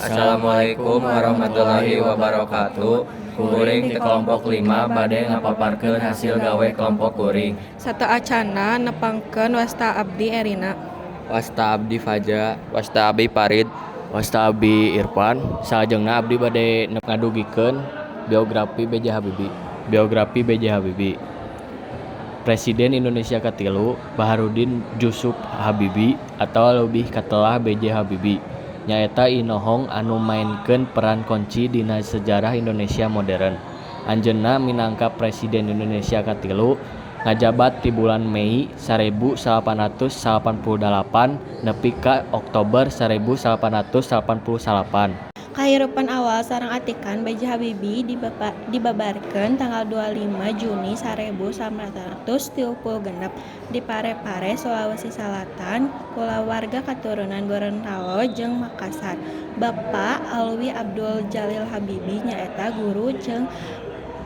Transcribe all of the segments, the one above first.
Assalamualaikum warahmatullahi wabarakatuh. Kuring di kelompok 5 bade ngapaparkeun hasil gawe kelompok kuring. Satu acana nepangkeun wasta abdi Erina. Wasta abdi Faja. Wasta abdi Farid. Wasta abdi Irfan. Salajengna abdi bade ngadugikeun biografi B.J. Habibie. Presiden Indonesia katilu Baharudin Jusuf Habibie atau lebih katelah B.J. Habibie nyaeta inohong anu mainkeun peran kunci dina sejarah Indonesia modern. Anjeunna minangka Presiden Indonesia katilu ngajabat ti bulan Mei 1888 nepi ka Oktober 1889. Kahirupan awal sareng atikan B.J. Habibie dibabarkeun tanggal 25 Juni 1936 di Parepare, Sulawesi Selatan, kulawarga katurunan Gorontalo jeung Makassar. Bapa Alwi Abdul Jalil Habibie nyaeta guru jeung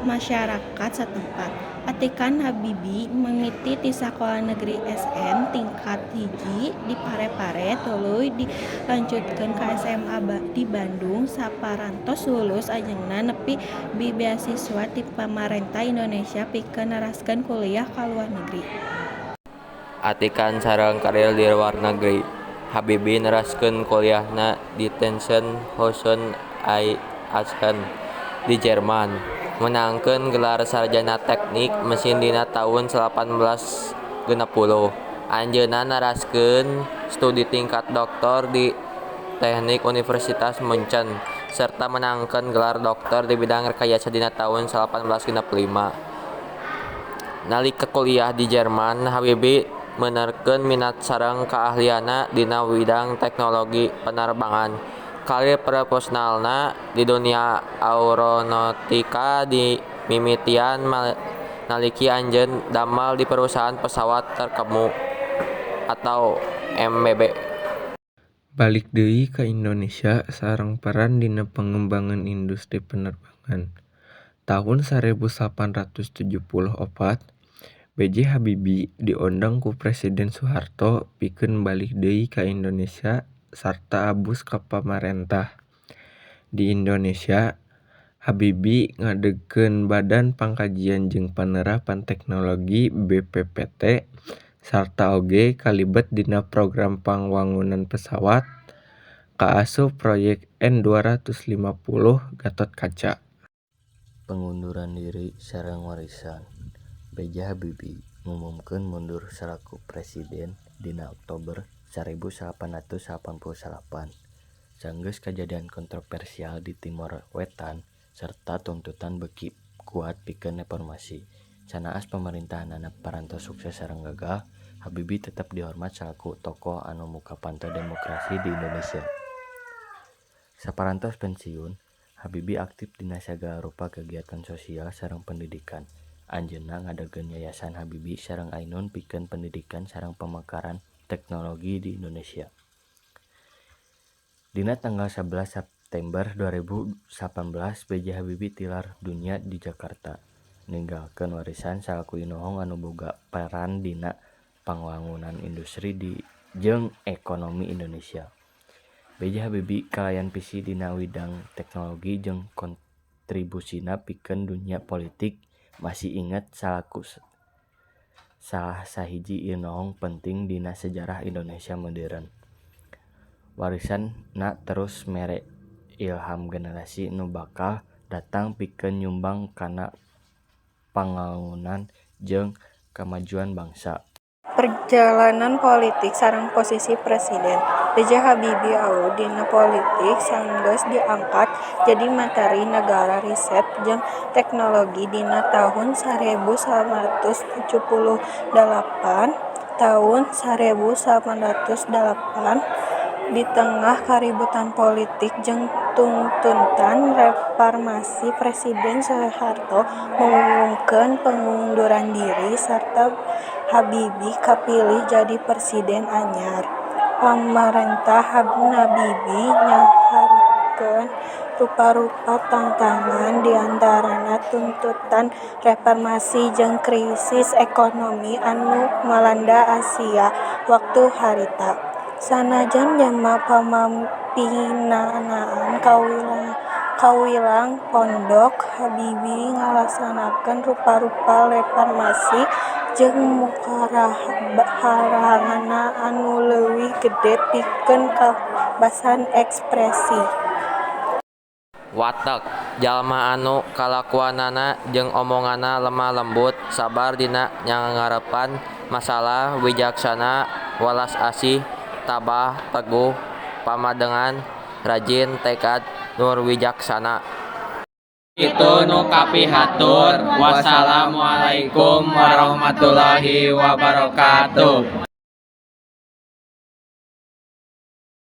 masyarakat setempat. Atikan Habibie mimiti ti sakola negeri SN tingkat 1 di Parepare tuluy dilanjutkeun ka SMA di Bandung saparantos lulus ajengna nepi beasiswa ti pamarentah Indonesia pikeun neraskeun kuliah ka luar negeri. Atikan sareng karir di luar negeri. Habibie neraskeun kuliahna di Tenshösen Aachen di Jerman. Menangkeun gelar sarjana teknik mesin dina taun 1860. Anjeunna naraskeun studi tingkat doktor di Teknik Universitas Munchen serta menangkeun gelar doktor di bidang rekayasa dina taun 1865. Nalika kuliah di Jerman, Habibie meunarkeun minat sareng kaahlianna dina bidang teknologi penerbangan. Karir profesionalna di dunia aeronautika dimimitian naliki anjeun damel di perusahaan pesawat terkemu atau MBB. Balik deui ka Indonesia sareng peran dina pengembangan industri penerbangan. Tahun 1874, B.J. Habibie diundang ku Presiden Soeharto pikeun balik deui ka Indonesia sarta abus ka pamarentah. Di Indonesia, Habibie ngadegkeun Badan Pangkajian jeung Panerapan Teknologi BPPT sarta oge kalibet dina program pangwangunan pesawat kaasup proyek N250 Gatotkaca. Pengunduran diri sareng warisan. B.J. Habibie ngumumkeun mundur salaku presiden dina Oktober 1888. Sanggeus kajadian kontroversial di Timor Wetan serta tuntutan beki kuat pikeun reformasi. Sanaas pamerintahanna parantos sukses sareng gagal, Habibie tetep dihormat salaku tokoh anu muka pantau demokrasi di Indonesia. Saparantos pensiun, Habibie aktif dina sagala rupa kegiatan sosial sareng pendidikan. Anjeunna ngadegeun Yayasan Habibie sareng Ainun pikeun pendidikan sareng pemekaran teknologi di Indonesia. Dina tanggal 11 September 2018, B.J. Habibie tilar dunya di Jakarta, ninggalkeun warisan salaku inohong anu boga peran dina pangwangunan industri jeung ekonomi Indonesia. B.J. Habibie kalayan pisi dina widang teknologi jeung kontribusina pikeun dunya politik masih inget salaku salah sahiji inohong penting dina sejarah Indonesia modern. Warisanna terus mere ilham generasi nu bakal datang pikeun nyumbang kana pangangunan jeung kamajuan bangsa. Perjalanan politik sareng posisi presiden. B.J. Habibie awut dina politik sanggeus diangkat jadi Menteri Negara Riset jeung Teknologi dina taun 1978. Taun 1908 di tengah kaributan politik jeung tuntutan reformasi, Presiden Soeharto mengumumkeun pengunduran diri sarta Habibie kapilih jadi presiden anyar. Pamarentah Habibie nyaharikeun rupa-rupa tantangan diantarana tuntutan reformasi jeung krisis ekonomi anu melanda Asia waktu harita. Sanajan jalma pinanaan kawilang pondok Habibie ngalaksanakeun rupa-rupa reformasi jeung mukharahanana anu leuwih gede pikeun kabebasan ekspresi. Watek jalma anu kalakuanana jeung omonganna lemah lembut, sabar dina nyangarepan masalah, wijaksana, walas asih, tabah, teguh, pamadengan, rajin, tekad, nur wijaksana. Itu nu kapihatur. Wassalamualaikum warahmatullahi wabarakatuh.